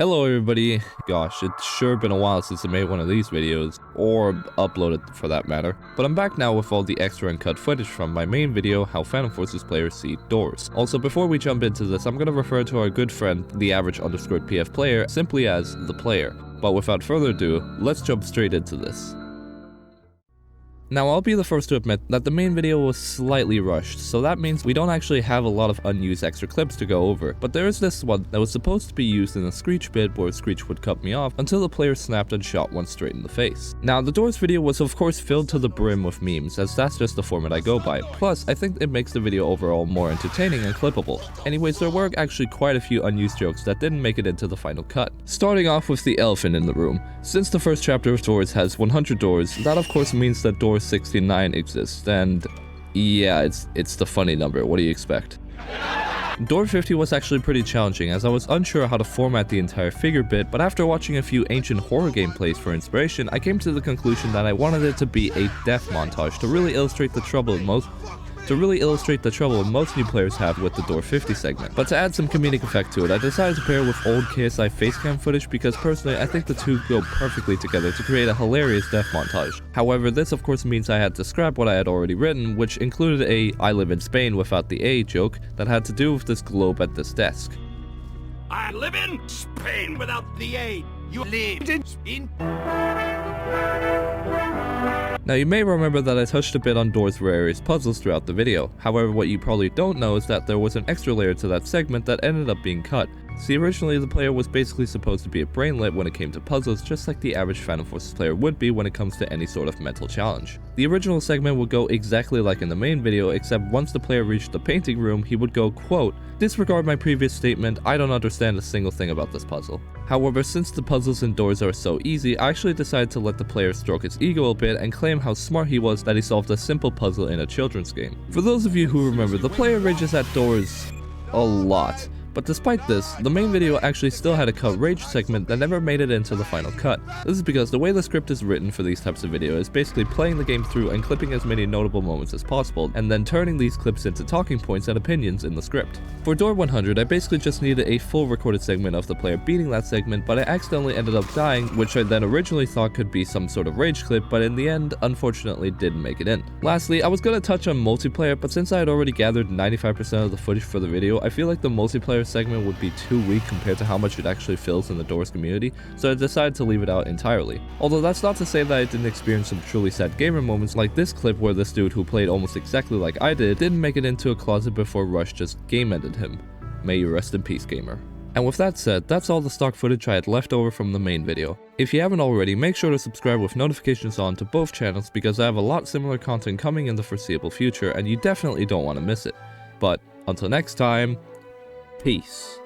Hello everybody. Gosh, it's sure been a while since I made one of these videos, or uploaded for that matter, but I'm back now with all the extra uncut footage from my main video, how Phantom Forces players see doors. Also, before we jump into this, I'm gonna refer to our good friend, the average_PF player, simply as the player. But without further ado, let's jump straight into this. Now, I'll be the first to admit that the main video was slightly rushed, so that means we don't actually have a lot of unused extra clips to go over, but there is this one that was supposed to be used in a Screech bit where Screech would cut me off until the player snapped and shot one straight in the face. Now, the doors video was of course filled to the brim with memes, as that's just the format I go by, plus I think it makes the video overall more entertaining and clippable. Anyways, there were actually quite a few unused jokes that didn't make it into the final cut. Starting off with the elephant in the room. Since the first chapter of Doors has 100 doors, that of course means that Door 69 exists, and yeah, it's the funny number. What do you expect? Door 50 was actually pretty challenging, as I was unsure how to format the entire figure bit, but after watching a few ancient horror gameplays for inspiration, I came to the conclusion that I wanted it to be a death montage to really illustrate the trouble most new players have with the Door 50 segment. But to add some comedic effect to it, I decided to pair with old KSI facecam footage because personally I think the two go perfectly together to create a hilarious death montage. However, this of course means I had to scrap what I had already written, which included a "I live in Spain" without the A joke that had to do with this globe at this desk. I live in Spain without the A. You live in Spain. Now, you may remember that I touched a bit on Doors' various puzzles throughout the video. However, what you probably don't know is that there was an extra layer to that segment that ended up being cut. See, originally the player was basically supposed to be a brainlet when it came to puzzles, just like the average Phantom Forces player would be when it comes to any sort of mental challenge. The original segment would go exactly like in the main video, except once the player reached the painting room, he would go, quote, "Disregard my previous statement, I don't understand a single thing about this puzzle." However, since the puzzles in Doors are so easy, I actually decided to let the player stroke his ego a bit and claim how smart he was that he solved a simple puzzle in a children's game. For those of you who remember, the player rages at Doors a lot. But despite this, the main video actually still had a cut rage segment that never made it into the final cut. This is because the way the script is written for these types of video is basically playing the game through and clipping as many notable moments as possible, and then turning these clips into talking points and opinions in the script. For Door 100, I basically just needed a full recorded segment of the player beating that segment, but I accidentally ended up dying, which I then originally thought could be some sort of rage clip, but in the end, unfortunately didn't make it in. Lastly, I was gonna touch on multiplayer, but since I had already gathered 95% of the footage for the video, I feel like the multiplayer segment would be too weak compared to how much it actually fills in the Doors community, so I decided to leave it out entirely. Although that's not to say that I didn't experience some truly sad gamer moments like this clip where this dude who played almost exactly like I didn't make it into a closet before Rush just game-ended him. May you rest in peace, gamer. And with that said, that's all the stock footage I had left over from the main video. If you haven't already, make sure to subscribe with notifications on to both channels because I have a lot similar content coming in the foreseeable future and you definitely don't want to miss it. But until next time, peace.